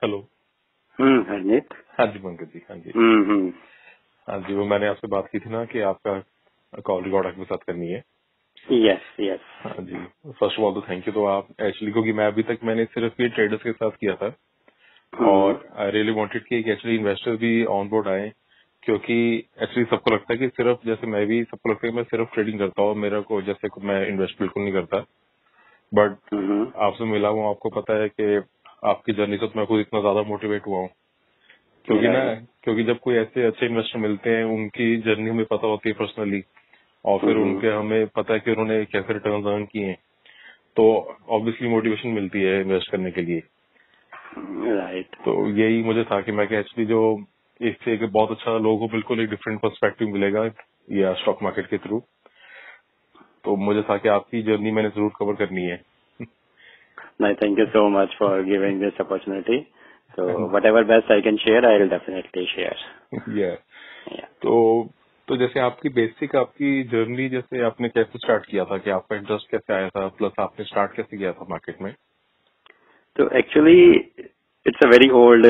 Hello. Harneet. हाँ जी पंकज जी। हाँ जी। हम्म। हाँ जी, वो मैंने आपसे बात की थी ना कि आपका कॉल रिकॉर्ड आपके साथ करनी है। Yes yes. हाँ जी, फर्स्ट ऑफ ऑल तो थैंक यू। तो आप एक्चुअली, क्योंकि मैं अभी तक मैंने सिर्फ ये ट्रेडर्स के साथ किया था और आई रियली वांटेड कि एक्चुअली इन्वेस्टर भी ऑन बोर्ड आए, क्योंकि एक्चुअली सबको लगता है कि सिर्फ, जैसे मैं भी, सबको लगता है कि मैं सिर्फ ट्रेडिंग करता हूँ, मेरा को जैसे मैं इन्वेस्ट बिल्कुल नहीं करता। बट आपसे मिला हूँ, आपको पता है कि आपकी जर्नी से तो मैं खुद इतना ज्यादा मोटिवेट हुआ हूँ, क्योंकि ना, राइट। क्योंकि जब कोई ऐसे अच्छे इन्वेस्टर मिलते हैं, उनकी जर्नी हमें पता होती है पर्सनली, और फिर उनके हमें पता है कि उन्होंने कैसे रिटर्न अर्न किए हैं, तो ऑब्वियसली मोटिवेशन मिलती है इन्वेस्ट करने के लिए। राइट। तो यही मुझे था कि मैं एक्चुअली जो इससे एक बहुत अच्छा लोगों को बिल्कुल एक डिफरेंट पर्सपेक्टिव मिलेगा या स्टॉक मार्केट के थ्रू, तो मुझे था कि आपकी जर्नी मैंने जरूर कवर करनी है। नहीं, thank you so much for giving this opportunity. तो whatever best I can share, I will definitely yeah share. तो जैसे आपकी बेसिक आपकी जर्नी, जैसे आपने कैसे स्टार्ट किया था, कि आपका इंटरेस्ट कैसे आया था, प्लस आपने स्टार्ट कैसे किया था मार्केट में? तो actually it's a very old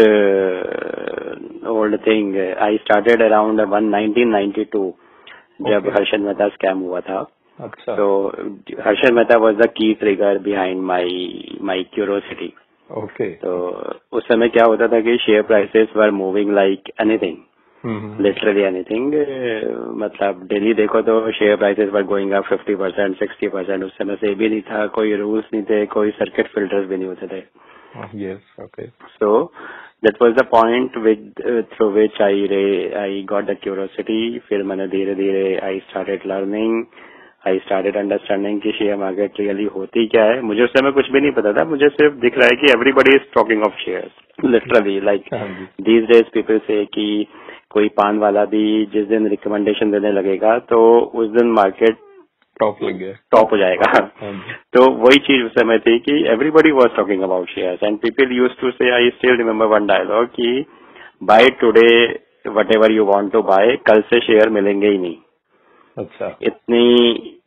old thing. I started around 1992 जब ओके। हर्षद मेहता स्कैम हुआ था। अच्छा। तो Harshad Mehta was the key trigger behind my curiosity. Okay. तो उस समय क्या होता था कि share prices were moving like anything, literally anything. मतलब डेली देखो तो share prices were going up 50%, 60%। उस समय से भी नहीं था, कोई रूल्स नहीं थे, कोई सर्किट फिल्टर्स भी नहीं होते थे। Yes. Okay. So that was the point through which I got the curiosity. फिर मैंने धीरे धीरे I started learning, I started understanding कि शेयर मार्केट रियली होती क्या है। मुझे उस समय कुछ भी नहीं पता था, मुझे सिर्फ दिख रहा है कि everybody is talking of shares, literally like हाँ जी। these days people say कि कोई पान वाला भी जिस दिन रिकमेंडेशन देने लगेगा तो उस दिन मार्केट टॉप लग गया। टॉप हो जाएगा। हाँ जी। तो वही चीज उस समय थी कि everybody was talking about shares and people used to say, I still remember one dialogue कि buy today whatever you want to buy, कल से शेयर मिलेंगे ही नहीं। अच्छा। इतनी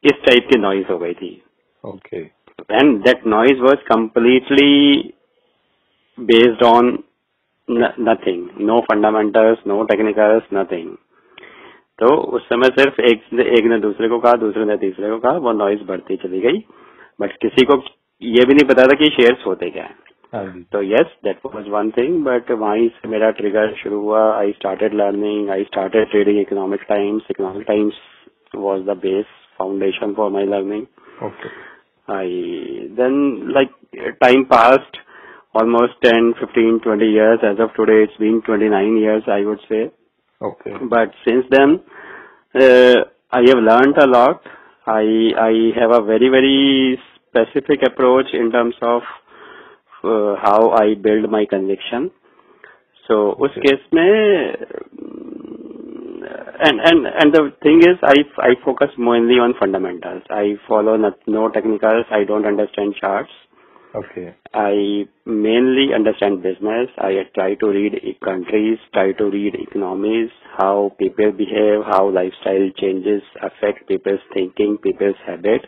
इस टाइप की नॉइज हो गई थी। Okay. And that noise was completely based on nothing, no fundamentals, no technicals, nothing. तो उस समय सिर्फ एक ने दूसरे को कहा, दूसरे ने तीसरे को कहा, वो नॉइज बढ़ती चली गई, बट किसी को ये भी नहीं पता था कि शेयर्स होते क्या है। हाँ जी। तो yes, that was one thing, but वहीं से मेरा ट्रिगर शुरू हुआ। I started learning, I started trading Economic Times. Economic Times was the base foundation for my learning. Okay. I then like time passed almost 10, 15, 20 years. As of today, it's been 29 years, I would say. Okay. But since then, I have learned a lot. I have a very specific approach in terms of how I build my conviction. So उस okay. Case में and the thing is I focus mainly on fundamentals. I follow no technicals. I don't understand charts. Okay. I mainly understand business. I try to read countries, try to read economies, how people behave, how lifestyle changes affect people's thinking, people's habit.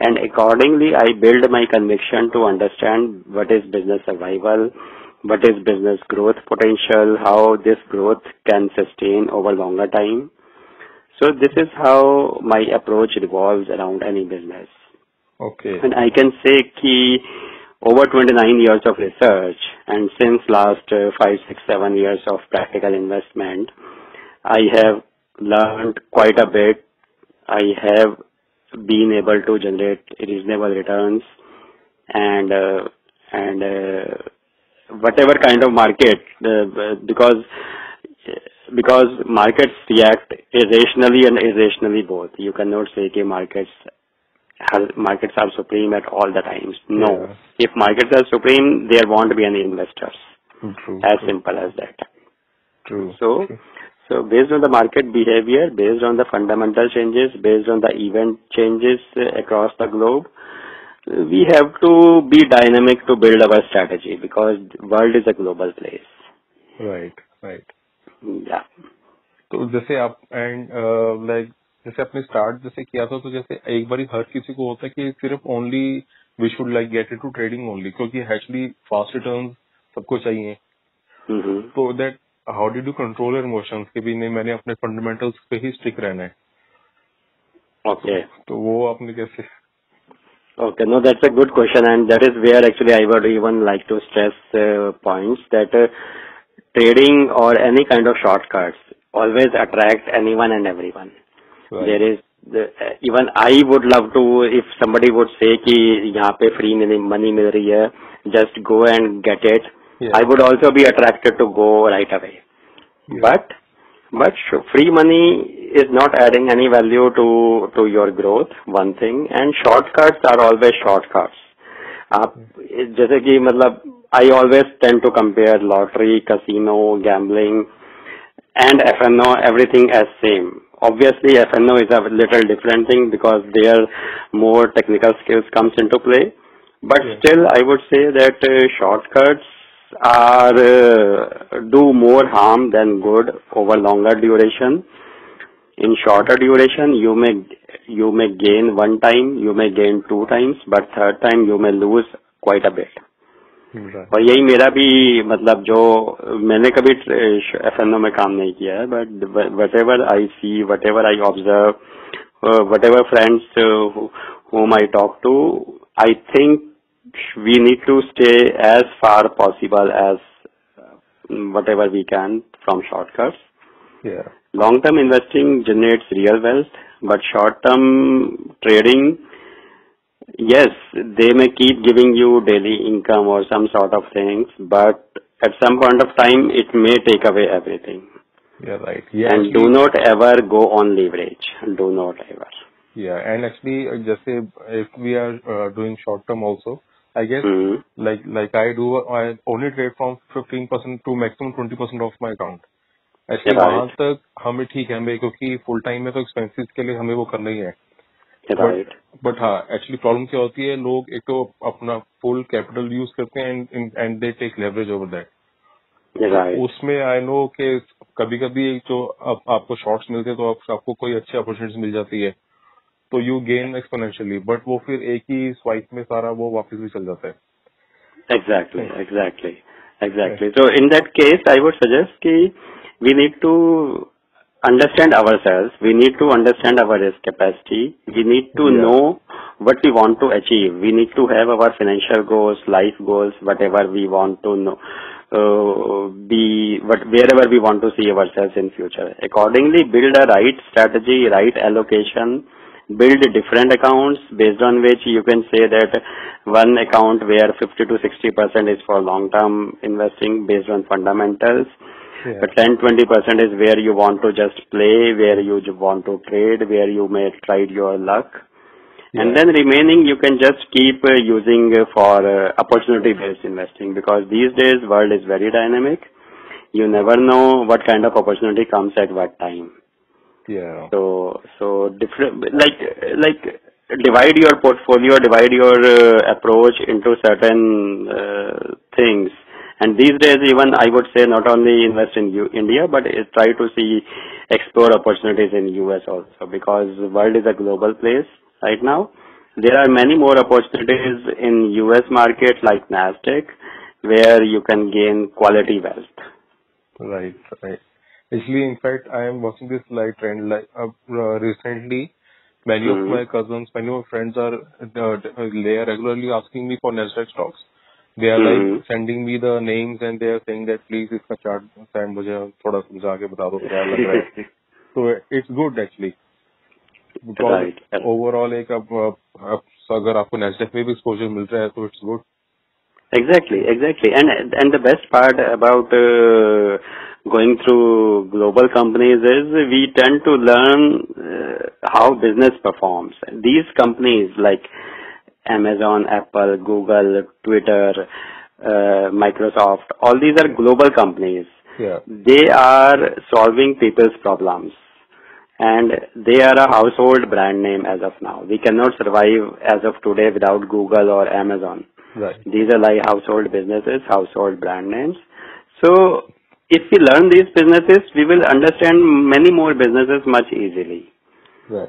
And accordingly, I build my conviction to understand what is business survival, what is business growth potential, how this growth can sustain over longer time. So this is how my approach revolves around any business. Okay. And I can say कि over 29 years of research and since last 5, 6, 7 years of practical investment, I have learned quite a bit. I have been able to generate reasonable returns and whatever kind of market, because markets react irrationally and irrationally both. You cannot say कि markets are supreme at all the times. No. Yeah. If markets are supreme, there won't be any investors. True. As True. simple as that. True. So based on the market behavior, based on the fundamental changes, based on the event changes across the globe, we have to be dynamic to build our strategy because world is a global place. Right. Right. Yeah. तो जैसे आप like जैसे आपने start जैसे किया था, तो जैसे एक बार हर किसी को होता है कि सिर्फ only we should like get into trading only, क्योंकि एक्चुअली फास्ट रिटर्न्स सबको चाहिए. तो that how did you control your emotions कि भी नहीं मैंने अपने फंडामेंटल्स पे ही स्टिक रहना है. Okay. तो वो आपने कैसे? Okay. No, that's a good question, and that is where actually I would even like to stress points that trading or any kind of shortcuts always attract anyone and everyone. Right. There is even I would love to if somebody would say कि यहाँ पे free money मिल रही है, just go and get it. Yeah. I would also be attracted to go right away. Yeah. But free money is not adding any value to your growth, one thing, and shortcuts are always shortcuts. आप जैसे कि मतलब I always tend to compare lottery, casino, gambling, and FNO, everything as same. Obviously, FNO is a little different thing because there more technical skills comes into play. But Yeah. still, I would say that shortcuts are do more harm than good over longer duration. In shorter duration, you may gain one time, you may gain two times, but third time you may lose quite a bit. Right. और यही मेरा भी मतलब जो मैंने कभी FNO में काम नहीं किया है, but whatever I see, whatever I observe, whatever friends whom I talk to, I think we need to stay as far possible as whatever we can from shortcuts. Yeah. Long-term investing generates real wealth, but short-term trading, yes, they may keep giving you daily income or some sort of things, but at some point of time, it may take away everything. Yeah, right. Yeah, And do not ever go on leverage. Do not ever. Yeah, and actually, जैसे if we are doing short term also, I guess like I do, I only trade from 15% to maximum 20% of my account. Actually Right. वहाँ तक हमें ठीक है, हमें क्योंकि full time में तो एक्सपेंसेस के लिए हमें वो करना ही है. Right. बट हाँ, एक्चुअली प्रॉब्लम क्या होती है, लोग एक तो अपना फुल कैपिटल यूज करते हैं and they take leverage over that. Right. उसमें आई नो कि कभी कभी जो आपको शॉर्ट्स मिलते हैं तो आपको कोई अच्छी अपॉर्चुनिटी मिल जाती है तो यू गेन एक्सपोनेंशियली, बट वो फिर एक ही स्वाइप में सारा वो वापस भी चल जाता है. Exactly. So in that case, I would suggest कि we need to understand ourselves. We need to understand our risk capacity. We need to Yeah. know what we want to achieve. We need to have our financial goals, life goals, whatever we want to know. Wherever we want to see ourselves in future. Accordingly, build a right strategy, right allocation. Build different accounts based on which you can say that one account where 50 to 60% is for long-term investing based on fundamentals. Yeah. But 10-20% is where you want to just play, where you want to trade, where you may try your luck. Yeah. And then remaining you can just keep using for opportunity-based investing, because these days world is very dynamic. You never know what kind of opportunity comes at what time. Yeah. So different, like divide your portfolio, divide your approach into certain things. And these days, even I would say not only invest in India, but try to explore opportunities in US also, because the world is a global place right now. There are many more opportunities in US market like Nasdaq, where you can gain quality wealth. Right. Actually, in fact, I am watching this like trend. Like recently, many of my cousins, many of my friends are they are regularly asking me for Nasdaq stocks. They are like sending me the names and they are saying that please इसका chart time मुझे थोड़ा समझा के बता दो क्या लग रहा है. So it's good actually, because Right. overall एक अब अगर आपको Nasdaq में भी exposure मिल रहा है तो it's good. Exactly. And the best part about going through global companies is we tend to learn how business performs. These companies like Amazon, Apple, Google, Twitter, Microsoft, all these are global companies. Yeah. They are solving people's problems, and they are a household brand name as of now. We cannot survive as of today without Google or Amazon. Right. These are like household businesses, household brand names. So if we learn these businesses, we will understand many more businesses much easily. Right.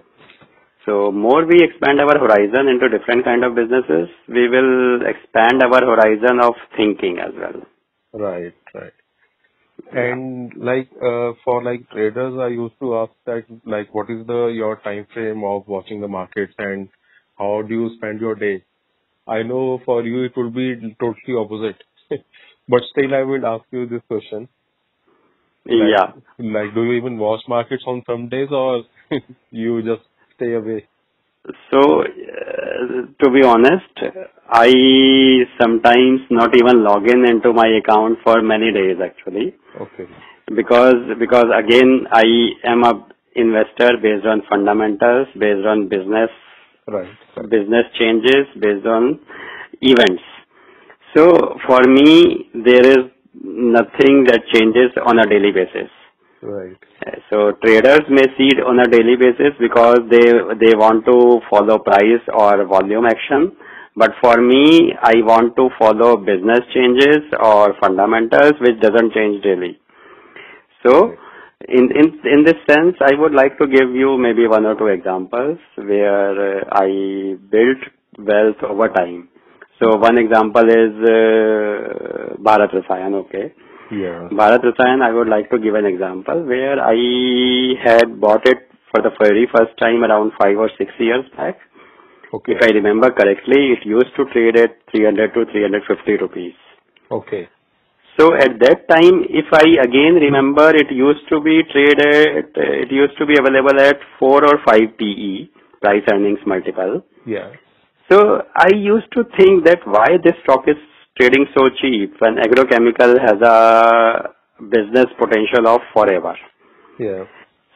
So more we expand our horizon into different kind of businesses, we will expand our horizon of thinking as well. Right, right. And like for like traders, I used to ask that like what is the your time frame of watching the markets and how do you spend your day? I know for you it will be totally opposite, but still I will ask you this question. Like, Yeah. like, do you even watch markets on some days or you just stay away? So, to be honest, I sometimes not even log in into my account for many days actually, Okay. because again I am a investor based on fundamentals, based on Right. Right. business changes, based on events. So for me, there is nothing that changes on a daily basis. Right. So traders may see it on a daily basis because they want to follow price or volume action. But for me, I want to follow business changes or fundamentals, which doesn't change daily. So Right. in this sense, I would like to give you maybe one or two examples where I built wealth over time. So one example is Bharat Rasayan, okay. Yeah. Bharat Rasayan, I would like to give an example where I had bought it for the very first time around 5 or 6 years back. If Okay. I remember correctly, it used to trade at 300 to 350 rupees. Okay. So at that time, if I again remember, it used to be it used to be available at 4 or 5 PE, price earnings multiple. Yeah. So I used to think that why this stock is trading so cheap when agrochemical has a business potential of forever. Yeah.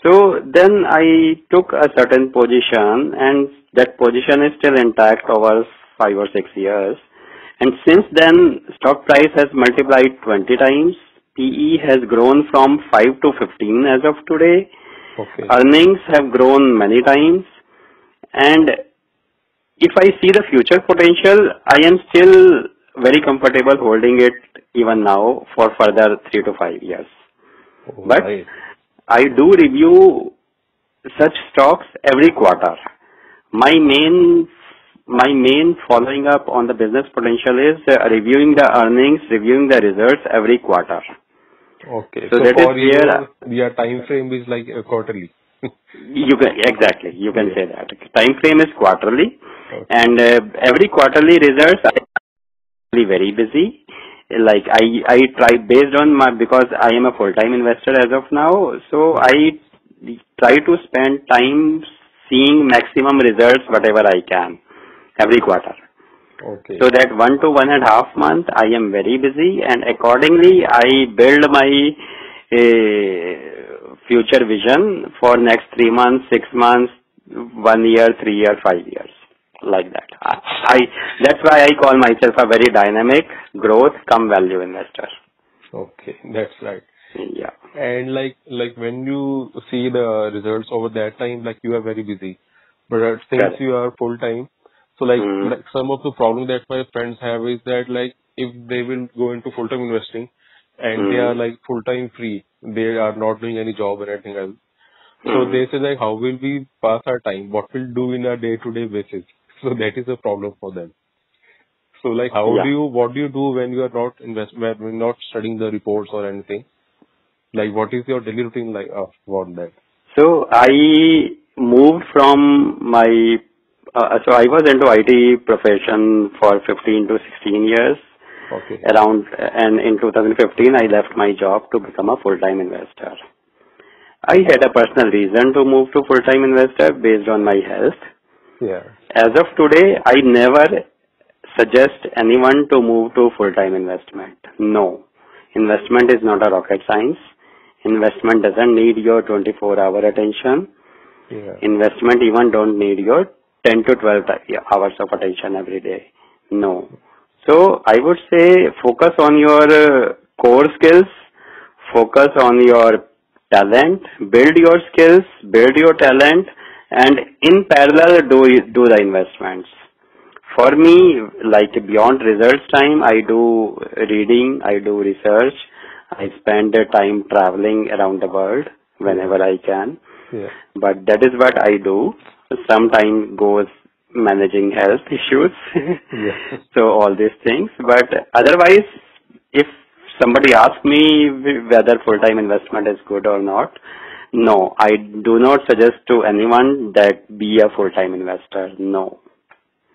So then I took a certain position and that position is still intact over 5 or 6 years. And since then, stock price has multiplied 20 times. PE has grown from 5 to 15 as of today. Okay. Earnings have grown many times. And if I see the future potential, I am still very comfortable holding it even now for further 3 to 5 years. All But right. I do review such stocks every quarter. My main following up on the business potential is reviewing the earnings, reviewing the results every quarter. Okay. So So that is for where you, your time frame is like quarterly. you can Yeah. say that. Time frame is quarterly, Okay. and every quarterly results I am very busy. Like I try based on because I am a full-time investor as of now, so Yeah. I try to spend time seeing maximum results whatever I can every quarter. Okay. So that 1 to 1.5 months I am very busy, and accordingly I build my future vision for next 3 months, 6 months, 1 year, 3 year, 5 years, like that. I that's why I call myself a very dynamic growth come value investor. Okay. That's right. Yeah. And like when you see the results over that time, like you are very busy. But since Correct. you are full time, so like Mm. like some of the problem that my friends have is that like if they will go into full time investing and they Mm. are like full time free, they are not doing any job or anything else. So Mm. they say like how will we pass our time? What we'll do in a day to day basis? So that is a problem for them. So like Yeah. what do you do when you are not when you're not studying the reports or anything? Like, what is your daily routine like about that? So I moved from so I was into IT profession for 15 to 16 years Okay. around, and in 2015 I left my job to become a full-time investor. I had a personal reason to move to full-time investor based on my health. Yeah. As of today, I never suggest anyone to move to full-time investment. No. Investment is not a rocket science. Investment doesn't need your 24-hour attention. Yeah. Investment even don't need your 10 to 12 hours of attention every day. No. So I would say focus on your core skills, focus on your talent, build your skills, build your talent, and in parallel do the investments. For me, like beyond results time, I do reading, I do research, I spend time traveling around the world Yeah. whenever I can. Yeah. But that is what I do. Sometimes goes managing health issues. Yeah. So all these things. But otherwise, if somebody asks me whether full-time investment is good or not, no, I do not suggest to anyone that be a full-time investor. No.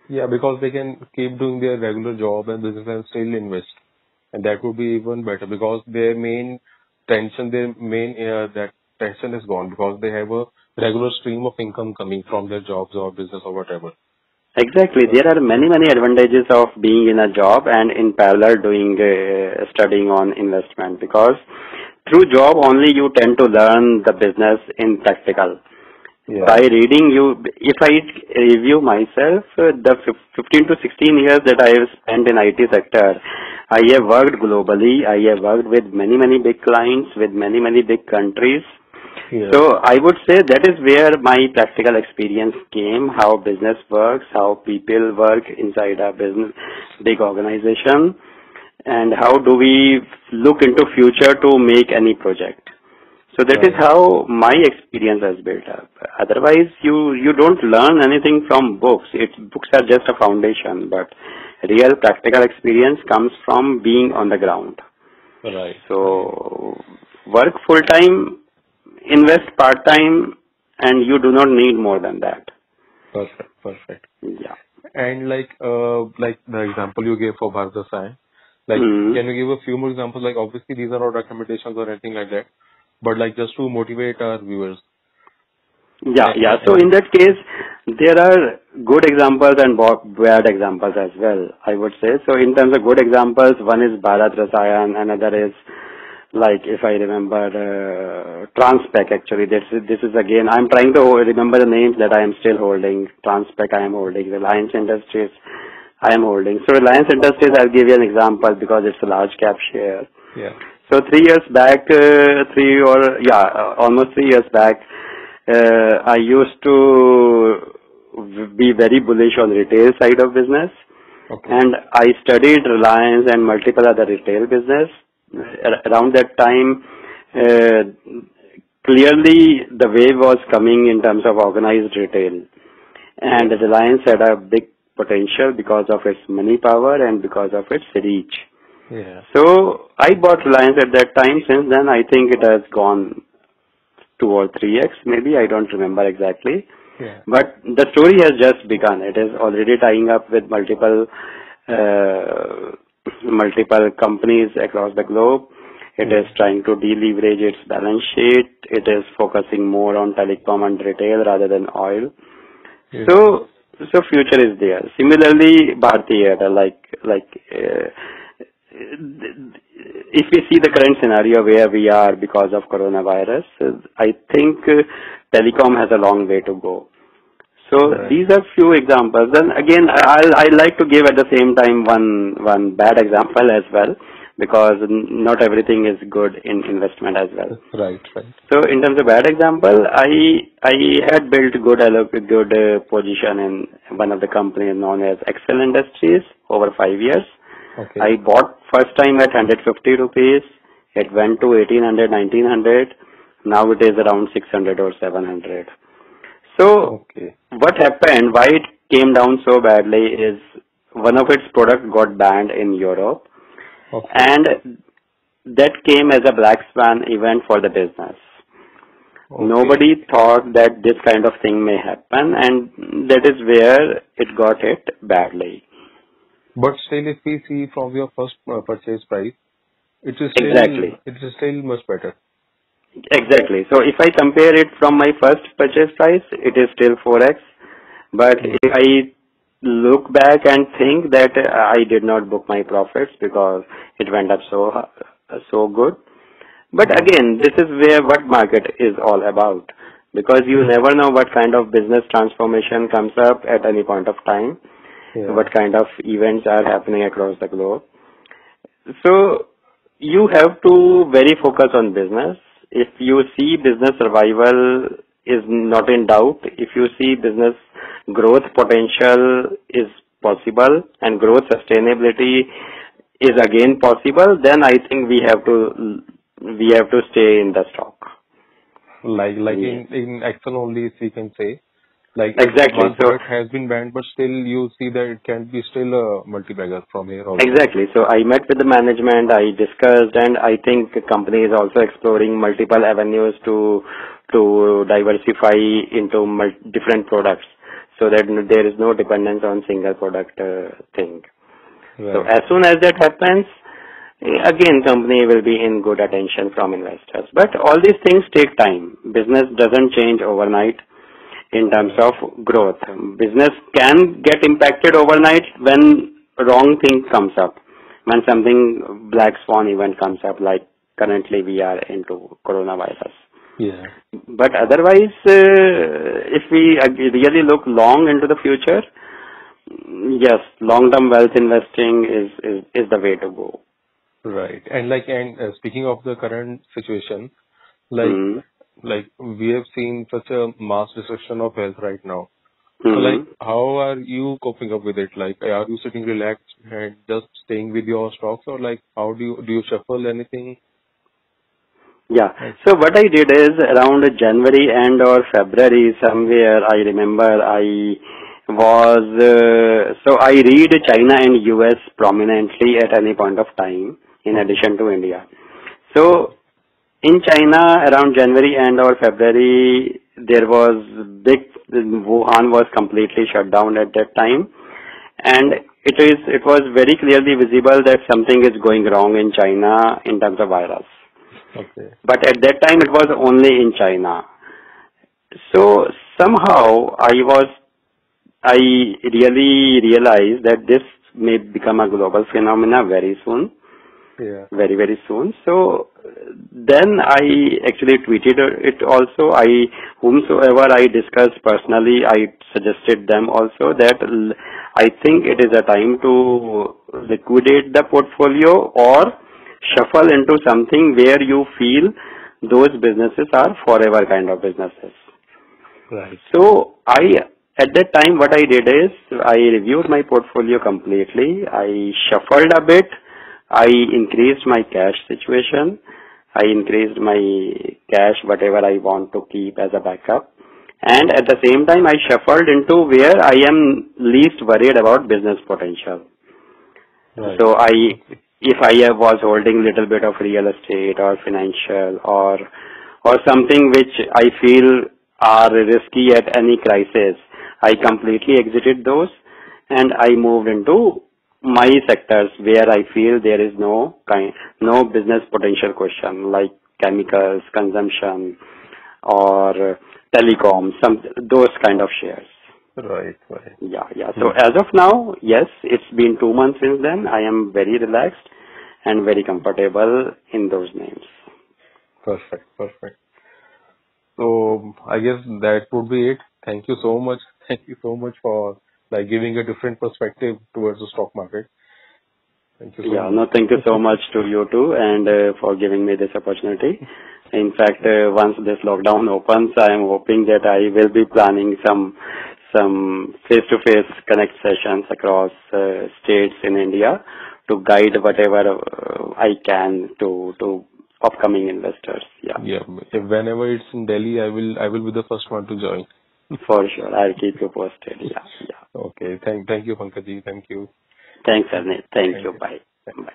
Yeah, because they can keep doing their regular job and business and still invest. And that would be even better because their main that tension is gone because they have a regular stream of income coming from their jobs or business or whatever. Exactly. There are many advantages of being in a job and in parallel doing studying on investment, because through job only you tend to learn the business in practical. Yeah. By reading, if I review myself, the 15 to 16 years that I have spent in IT sector, I have worked globally. I have worked with many big clients, with many big countries. Yeah. So I would say that is where my practical experience came, how business works, how people work inside a business, big organization, and how do we look into future to make any project. So that is how my experience has built up. Otherwise, you don't learn anything from books. Books are just a foundation, but real practical experience comes from being on the ground. Right. So work full time, invest part time, and you do not need more than that. Perfect. Yeah. And like the example you gave for Bharat Rasayana, can you give a few more examples? Like obviously these are not recommendations or anything like that, but like just to motivate our viewers. Yeah. So in that case, there are good examples and bad examples as well, I would say. So in terms of good examples, one is Bharat Rasayana, another is, like, if I remember, Transpec actually. This is again, I'm trying to remember the names that I am still holding. Transpec I am holding, Reliance Industries I am holding. So Reliance Industries, I'll give you an example because it's a large cap share. Yeah. So 3 years back, almost 3 years back, I used to be very bullish on retail side of business. Okay. And I studied Reliance and multiple other retail business. Around that time, clearly the wave was coming in terms of organized retail. And Reliance had a big potential because of its money power and because of its reach. Yeah. So I bought Reliance at that time. Since then, I think it has gone 2 or 3x, maybe. I don't remember exactly. Yeah. But the story has just begun. It is already tying up with multiple companies across the globe. It is trying to deleverage its balance sheet. It is focusing more on telecom and retail rather than oil. Yeah. So future is there. Similarly, Bharti Airtel, if we see the current scenario where we are because of coronavirus, I think telecom has a long way to go. So these are few examples. Then again, I like to give at the same time one bad example as well, because not everything is good in investment as well. Right. So in terms of bad example, I had built good position in one of the companies known as Excel Industries over 5 years. Okay. I bought first time at 150 rupees. It went to 1800, 1900. Now it is around 600 or 700. So what happened, why it came down so badly is one of its products got banned in Europe. Okay. And that came as a black swan event for the business. Okay. Nobody thought that this kind of thing may happen, and that is where it got hit badly. But still, if we see from your first purchase price, it is still much better. Exactly. So if I compare it from my first purchase price, it is still 4x. But if I look back and think that I did not book my profits because it went up so good. But again, this is where what market is all about, because you never know what kind of business transformation comes up at any point of time. What kind of events are happening across the globe. So you have to very focus on business. If you see business survival is not in doubt, if you see business growth potential is possible and growth sustainability is again possible, then I think we have to stay in the stock. In Excel only, if we can say, Like Exactly. one So product has been banned, but still you see that it can be still a multi-bagger from here also. exactly. So I met with the management, I discussed, and I think the company is also exploring multiple avenues to diversify into different products, so that there is no dependence on single product thing. So Right. as soon as that happens, again, company will be in good attention from investors. But all these things take time. Business doesn't change overnight in terms of growth. Business can get impacted overnight when wrong thing comes up, when something black swan event comes up, like currently we are into coronavirus. Yeah. But otherwise, if we really look long into the future, yes, long-term wealth investing is the way to go. Right. And speaking of the current situation, like Hmm. like we have seen such a mass destruction of health right now. So Hmm. like, how are you coping up with it? Like, are you sitting relaxed and just staying with your stocks, or like, how do you shuffle anything? Yeah. Like, So what I did is around January end or February somewhere, I remember I was, so I read China and US prominently at any point of time in okay, addition to India. okay, So in China around January end or February, there was Wuhan was completely shut down at that time. And it was very clearly visible that something is going wrong in China in terms of virus. okay, But at that time, it was only in China. So somehow I really realized that this may become a global phenomena very soon, yeah, very, very soon. So then I actually tweeted it also. Whomsoever I discussed personally, I suggested them also that I think it is a time to liquidate the portfolio or shuffle into something where you feel those businesses are forever kind of businesses. right, So at that time, what I did is I reviewed my portfolio completely. I shuffled a bit. I increased my cash situation. I increased my cash, whatever I want to keep as a backup. And at the same time, I shuffled into where I am least worried about business potential. right, So okay, if I was holding little bit of real estate or financial or something which I feel are risky at any crisis, I completely exited those and I moved into my sectors where I feel there is no business potential question, like chemicals, consumption, or telecom, those kind of shares. right, right. Yeah, yeah. So Hmm. as of now, yes, it's been 2 months since then. I am very relaxed and very comfortable in those names. Perfect, perfect. So I guess that would be it. Thank you so much. Thank you so much for like giving a different perspective towards the stock market. Thank you so Yeah, much. no, thank you so much to you too and for giving me this opportunity. In fact, once this lockdown opens, I am hoping that I will be planning some face-to-face connect sessions across states in India to guide whatever I can to upcoming investors. Yeah, Yeah, whenever it's in Delhi, I will be the first one to join. for sure. I'll keep you posted. Yeah, yeah. Okay. Thank you, Pankaj ji. Thank you. Thanks, Arnett. Thank Thank you. you. Bye. Bye.